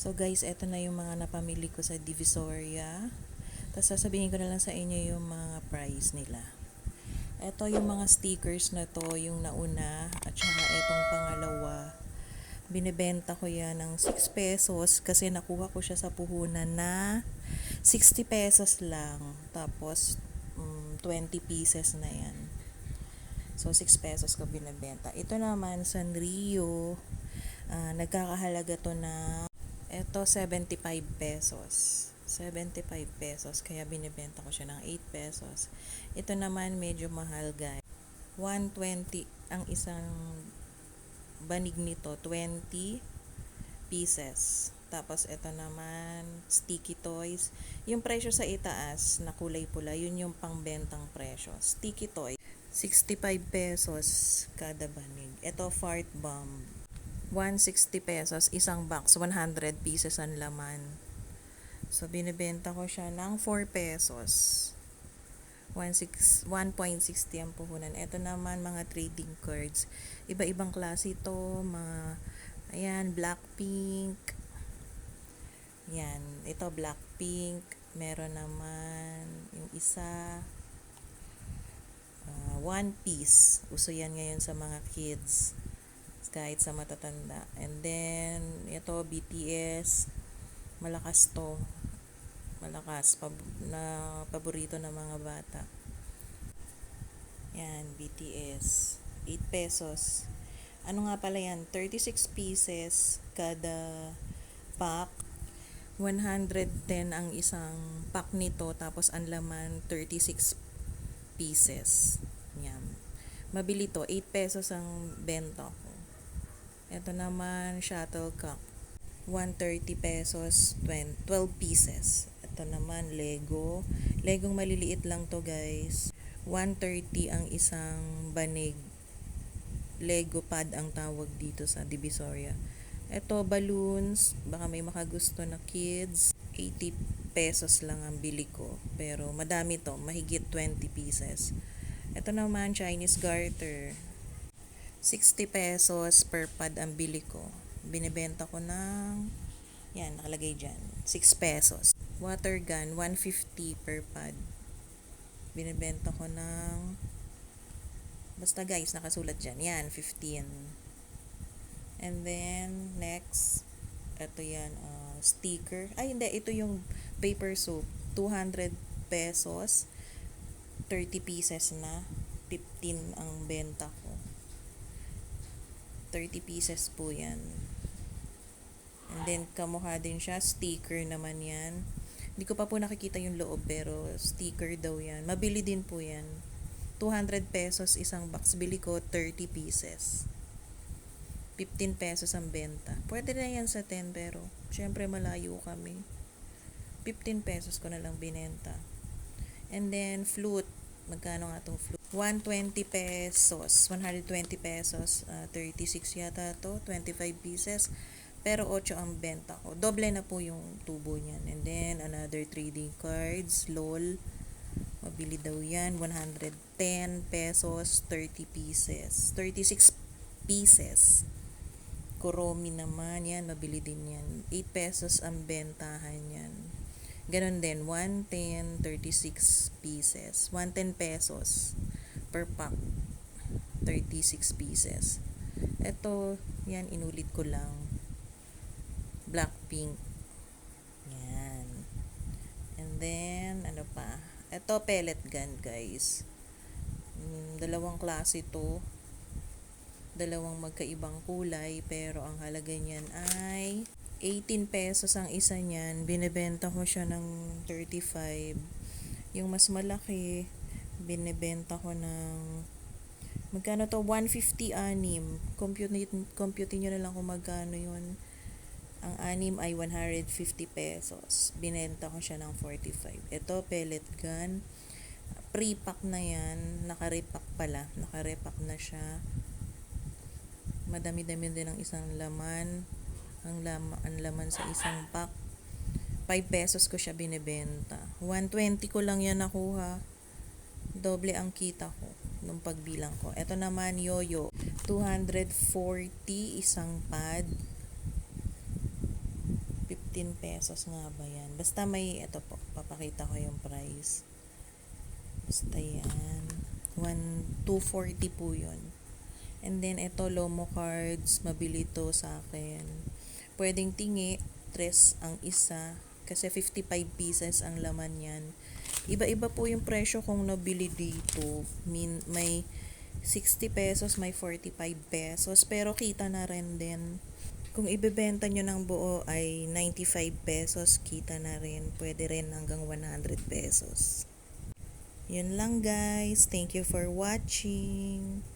So guys, eto na yung mga napamili ko sa Divisoria. Tapos sasabihin ko na lang sa inyo yung mga price nila. Eto yung mga stickers na to, yung nauna, at saka etong pangalawa. Binibenta ko yan ng 6 pesos kasi nakuha ko siya sa puhunan na 60 pesos lang. Tapos 20 pieces na yan. So 6 pesos ko binibenta. Ito naman Sanrio, nagkakahalaga to na ito 75 pesos. 75 pesos kaya binibenta ko siya ng 8 pesos. Ito naman medyo mahal guys. 120 ang isang banig nito, 20 pieces. Tapos ito naman sticky toys. Yung presyo sa itaas na kulay pula, yun yung pangbentang presyo. Sticky toy 65 pesos kada banig. Ito fart bomb 160 pesos, isang box, 100 pieces ang laman. So, binibenta ko siya ng 4 pesos. 1.60 ang puhunan. Ito naman, mga trading cards. Iba-ibang klase ito. Ayan, Blackpink. Yan, ito Blackpink. Meron naman yung isa. One Piece. Uso yan ngayon sa mga kids. Kahit sa matatanda. And then, ito, BTS. Malakas to. Malakas. Paborito ng mga bata. Yan, BTS. 8 pesos. Ano nga pala yan? 36 pieces kada pack. 110 ang isang pack nito. Tapos, ang laman, 36 pieces. Yan. Mabili to. 8 pesos ang benta ko. Ito naman, shuttlecock. 130 pesos, 12 pieces. Ito naman, Lego. Legong maliliit lang to guys. 130 ang isang banig. Lego pad ang tawag dito sa Divisoria. Ito, balloons. Baka may makagusto na kids. 80 pesos lang ang bili ko. Pero madami to. Mahigit 20 pieces. Ito naman, Chinese garter. 60 pesos per pad ang bili ko. Binibenta ko ng, yan, nakalagay dyan, 6 pesos. Water gun, 150 per pad. Binibenta ko ng, basta guys, nakasulat dyan, yan, 15. And then, next, ito yan, sticker. Ay, hindi, ito yung paper soap. 200 pesos, 30 pieces na, 15 ang benta ko. 30 pieces po yan. And then, kamukha din siya. Sticker naman yan. Hindi ko pa po nakikita yung loob, pero sticker daw yan. Mabili din po yan. 200 pesos isang box. Bili ko 30 pieces. 15 pesos ang benta. Pwede na yan sa 10, pero syempre malayo kami. 15 pesos ko na lang binenta. And then, flute. Magkano nga itong flute? 120 pesos. 120 pesos. 36 yata to. 25 pieces. Pero 8 ang benta ko. Doble na po yung tubo niyan. And then, another trading cards. LOL. Mabili daw yan. 110 pesos. 30 pieces. 36 pieces. Kuromi naman. Yan. Mabili din yan. 8 pesos ang bentahan yan. Ganon din. 110, 36 pieces. 110 pesos per pack. 36 pieces. Ito, yan, inulit ko lang. Blackpink. Yan. And then, ano pa? Ito, pellet gun, guys. Dalawang klase to. Dalawang magkaibang kulay, pero ang halaga niyan ay 18 pesos ang isa niyan. Binibenta ko siya ng 35. Yung mas malaki, binibenta ko ng, magkano to? 150 anim. Compute nyo na lang kung magkano yun. Ang anim ay 150 pesos. Binenta ko siya ng 45. Ito, pellet gun. Pre-pack na yan. Naka-repack pala. Naka-repack na siya. Madami-dami din ang isang laman. Ang laman sa isang pack. 5 pesos ko siya binibenta. 120 ko lang yan nakuha. Doble ang kita ko nung pagbilang ko. Ito naman, yoyo. 240 isang pad. 15 pesos nga ba yan? Basta may, ito po, papakita ko yung price. Basta yan. 240 po yun. And then, ito, Lomo cards. Mabili to sa akin. Pwedeng tingi, 3 ang isa. Kasi 55 pieces ang laman yan. Iba-iba po yung presyo kung nabili dito. May 60 pesos, may 45 pesos. Pero kita na rin din. Kung ibebenta nyo ng buo ay 95 pesos, kita na rin. Pwede rin hanggang 100 pesos. Yun lang guys. Thank you for watching.